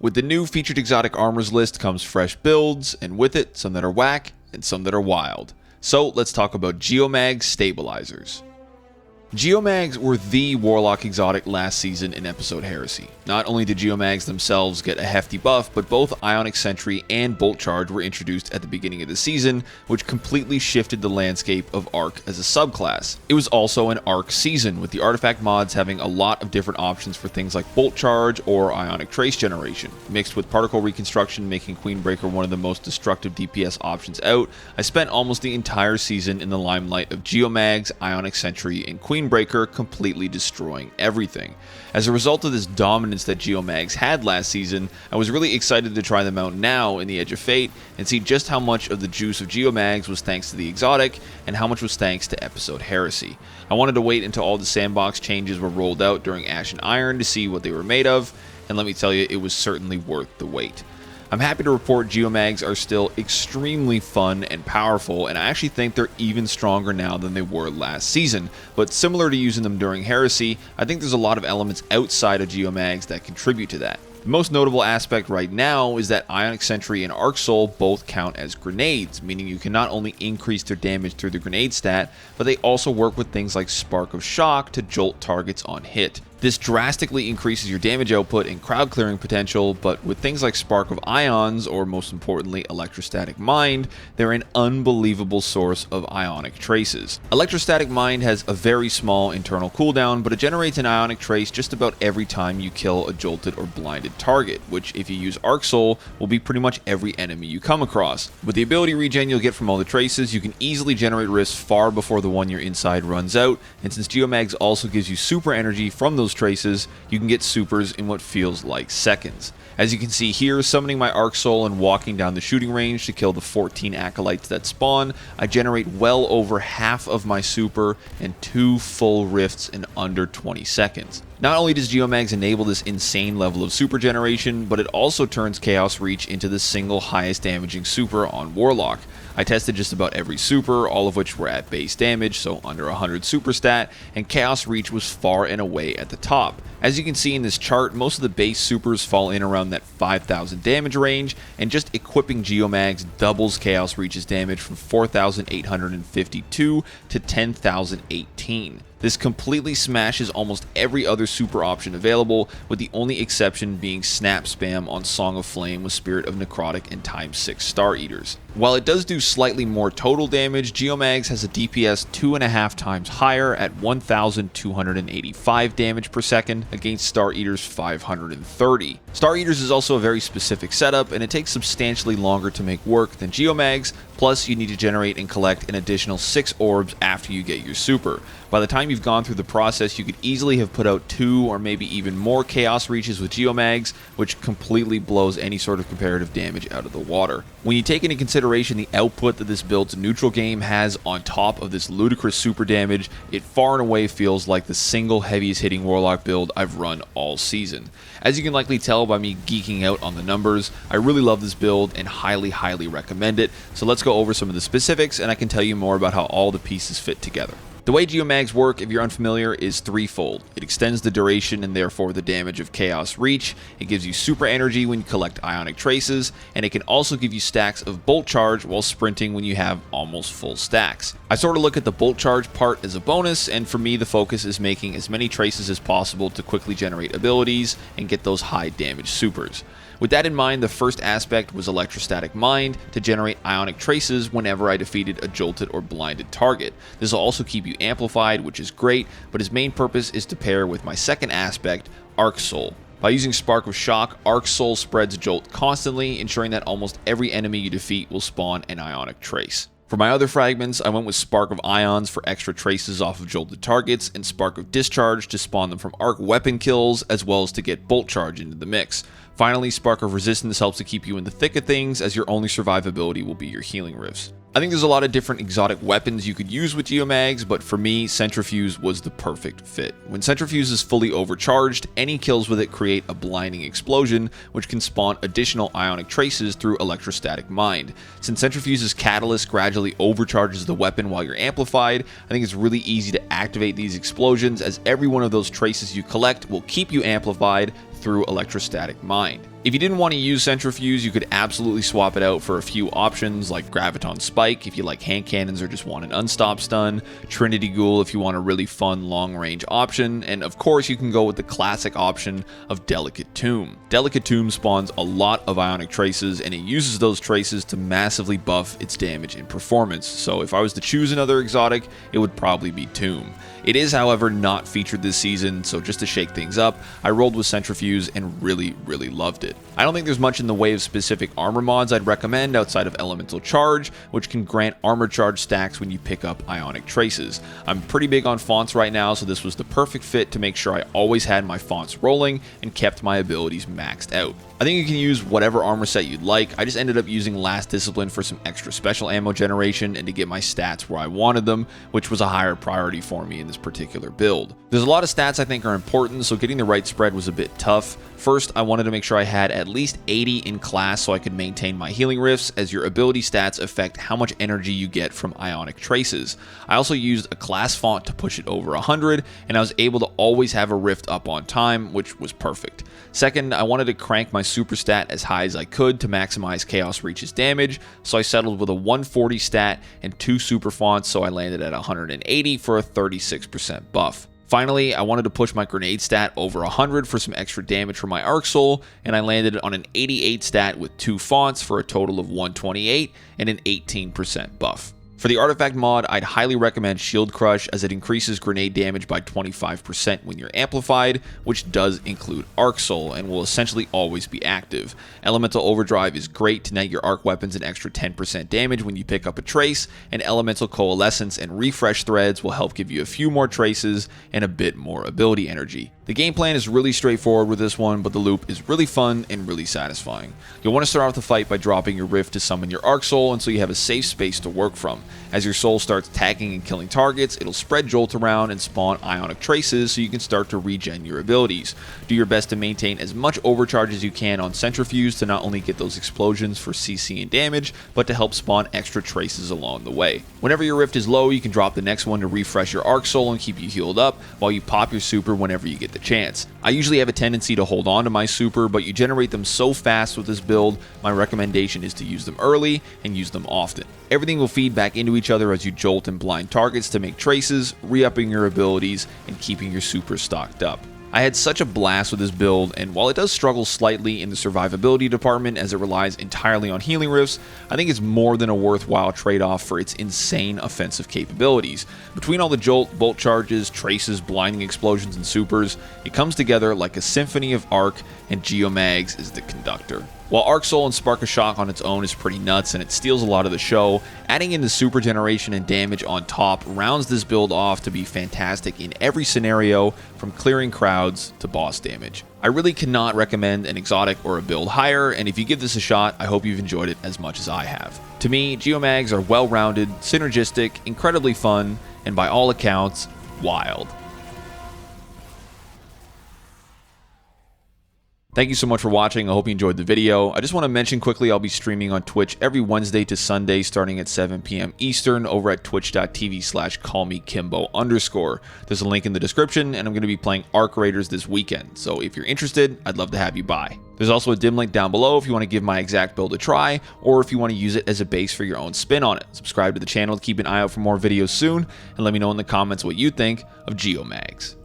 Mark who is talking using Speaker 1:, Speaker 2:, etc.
Speaker 1: With the new featured exotic armors list comes fresh builds, and with it, some that are whack and some that are wild. So let's talk about Geomag stabilizers. Geomags were the Warlock exotic last season in episode Heresy. Not only did Geomags themselves get a hefty buff, but both Ionic Sentry and Bolt Charge were introduced at the beginning of the season, which completely shifted the landscape of Arc as a subclass. It was also an Arc season, with the artifact mods having a lot of different options for things like Bolt Charge or Ionic Trace generation. Mixed with particle reconstruction making Queenbreaker one of the most destructive DPS options out, I spent almost the entire season in the limelight of Geomags, Ionic Sentry, and Queenbreaker, completely destroying everything. As a result of this dominance that Geomags had last season, I was really excited to try them out now in the Edge of Fate and see just how much of the juice of Geomags was thanks to the exotic and how much was thanks to episode Heresy. I wanted to wait until all the sandbox changes were rolled out during Ash and Iron to see what they were made of, and let me tell you, it was certainly worth the wait. I'm happy to report Geomags are still extremely fun and powerful, and I actually think they're even stronger now than they were last season. But similar to using them during Heresy, I think there's a lot of elements outside of Geomags that contribute to that. The most notable aspect right now is that Ionic Sentry and Arc Soul both count as grenades, meaning you can not only increase their damage through the grenade stat, but they also work with things like Spark of Shock to jolt targets on hit. This drastically increases your damage output and crowd clearing potential, but with things like Spark of Ions, or most importantly Electrostatic Mind, they're an unbelievable source of Ionic Traces. Electrostatic Mind has a very small internal cooldown, but it generates an Ionic Trace just about every time you kill a jolted or blinded target, which if you use Arc Soul will be pretty much every enemy you come across. With the ability regen you'll get from all the traces, you can easily generate rifts far before the one you're inside runs out, and since Geomags also gives you super energy from those traces, you can get supers in what feels like seconds. As you can see here, summoning my Arc Soul and walking down the shooting range to kill the 14 acolytes that spawn, I generate well over half of my super and 2 full rifts in under 20 seconds. Not only does Geomags enable this insane level of super generation, but it also turns Chaos Reach into the single highest damaging super on Warlock. I tested just about every super, all of which were at base damage, so under 100 super stat, and Chaos Reach was far and away at the top. As you can see in this chart, most of the base supers fall in around that 5,000 damage range, and just equipping Geomags doubles Chaos Reach's damage from 4,852 to 10,018. This completely smashes almost every other super option available, with the only exception being snap spam on Song of Flame with Spirit of Necrotic and ×6 Star Eaters. While it does do slightly more total damage, Geomags has a DPS 2.5 times higher at 1,285 damage per second against Star Eater's 530. Star Eaters is also a very specific setup, and it takes substantially longer to make work than Geomags, plus you need to generate and collect an additional 6 orbs after you get your super. By the time you've gone through the process, you could easily have put out 2 or maybe even more Chaos Reaches with Geomags, which completely blows any sort of comparative damage out of the water. When you take into consideration the output that this build's neutral game has on top of this ludicrous super damage, it far and away feels like the single heaviest hitting Warlock build I've run all season. As you can likely tell by me geeking out on the numbers, I really love this build and highly recommend it, so let's go over some of the specifics and I can tell you more about how all the pieces fit together. The way Geomags work, if you're unfamiliar, is threefold. It extends the duration and therefore the damage of Chaos Reach, it gives you super energy when you collect Ionic Traces, and it can also give you stacks of Bolt Charge while sprinting when you have almost full stacks. I sort of look at the Bolt Charge part as a bonus, and for me the focus is making as many traces as possible to quickly generate abilities and get those high damage supers. With that in mind, the first aspect was Electrostatic Mind to generate Ionic Traces whenever I defeated a jolted or blinded target. This will also keep you amplified, which is great, but its main purpose is to pair with my second aspect, Arc Soul. By using Spark of Shock, Arc Soul spreads Jolt constantly, ensuring that almost every enemy you defeat will spawn an Ionic Trace. For my other fragments, I went with Spark of Ions for extra traces off of jolted targets, and Spark of Discharge to spawn them from arc weapon kills, as well as to get Bolt Charge into the mix. Finally, Spark of Resistance helps to keep you in the thick of things, as your only survivability will be your healing rifts. I think there's a lot of different exotic weapons you could use with Geomags, but for me, Centrifuge was the perfect fit. When Centrifuge is fully overcharged, any kills with it create a blinding explosion, which can spawn additional Ionic Traces through Electrostatic Mind. Since Centrifuge's catalyst gradually overcharges the weapon while you're amplified, I think it's really easy to activate these explosions, as every one of those traces you collect will keep you amplified through Electrostatic Mind. If you didn't want to use Centrifuge, you could absolutely swap it out for a few options like Graviton Spike if you like hand cannons or just want an unstop stun, Trinity Ghoul if you want a really fun long-range option, and of course you can go with the classic option of Delicate Tomb. Delicate Tomb spawns a lot of Ionic Traces, and it uses those traces to massively buff its damage and performance, so if I was to choose another exotic, it would probably be Tomb. It is, however, not featured this season, so just to shake things up, I rolled with Centrifuge and really loved it. I don't think there's much in the way of specific armor mods I'd recommend outside of Elemental Charge, which can grant armor charge stacks when you pick up Ionic Traces. I'm pretty big on fonts right now, so this was the perfect fit to make sure I always had my fonts rolling and kept my abilities maxed out. I think you can use whatever armor set you'd like. I just ended up using Last Discipline for some extra special ammo generation and to get my stats where I wanted them, which was a higher priority for me in this particular build. There's a lot of stats I think are important, so getting the right spread was a bit tough. First, I wanted to make sure I had at least 80 in class so I could maintain my healing rifts, as your ability stats affect how much energy you get from Ionic Traces. I also used a class font to push it over 100, and I was able to always have a rift up on time, which was perfect. Second, I wanted to crank my super stat as high as I could to maximize Chaos Reach's damage, so I settled with a 140 stat and 2 super fonts, so I landed at 180 for a 36% buff. Finally, I wanted to push my grenade stat over 100 for some extra damage from my Arc Soul, and I landed on an 88 stat with 2 fonts for a total of 128 and an 18% buff. For the artifact mod, I'd highly recommend Shield Crush, as it increases grenade damage by 25% when you're amplified, which does include Arc Soul and will essentially always be active. Elemental Overdrive is great to net your arc weapons an extra 10% damage when you pick up a trace, and Elemental Coalescence and Refresh Threads will help give you a few more traces and a bit more ability energy. The game plan is really straightforward with this one, but the loop is really fun and really satisfying. You'll want to start off the fight by dropping your Rift to summon your Arc Soul until you have a safe space to work from. As your soul starts tagging and killing targets, it'll spread Jolt around and spawn Ionic Traces so you can start to regen your abilities. Do your best to maintain as much overcharge as you can on Centrifuge to not only get those explosions for CC and damage, but to help spawn extra traces along the way. Whenever your Rift is low, you can drop the next one to refresh your Arc Soul and keep you healed up, while you pop your super whenever you get the chance. I usually have a tendency to hold on to my super, but you generate them so fast with this build, my recommendation is to use them early and use them often. Everything will feed back into each other as you jolt and blind targets to make traces, re-upping your abilities, and keeping your super stocked up. I had such a blast with this build, and while it does struggle slightly in the survivability department as it relies entirely on healing rifts, I think it's more than a worthwhile trade-off for its insane offensive capabilities. Between all the jolt, bolt charges, traces, blinding explosions, and supers, it comes together like a symphony of arc, and Geomags is the conductor. While Arc Soul and Spark of Shock on its own is pretty nuts and it steals a lot of the show, adding in the super generation and damage on top rounds this build off to be fantastic in every scenario, from clearing crowds to boss damage. I really cannot recommend an exotic or a build higher, and if you give this a shot, I hope you've enjoyed it as much as I have. To me, Geomags are well-rounded, synergistic, incredibly fun, and by all accounts, wild. Thank you so much for watching. I hope you enjoyed the video. I just want to mention quickly, I'll be streaming on Twitch every Wednesday to Sunday starting at 7 p.m. Eastern over at twitch.tv/callmekimbo_. There's a link in the description, and I'm going to be playing Arc Raiders this weekend. So if you're interested, I'd love to have you by. There's also a dim link down below if you want to give my exact build a try, or if you want to use it as a base for your own spin on it. Subscribe to the channel to keep an eye out for more videos soon, and let me know in the comments what you think of Geomags.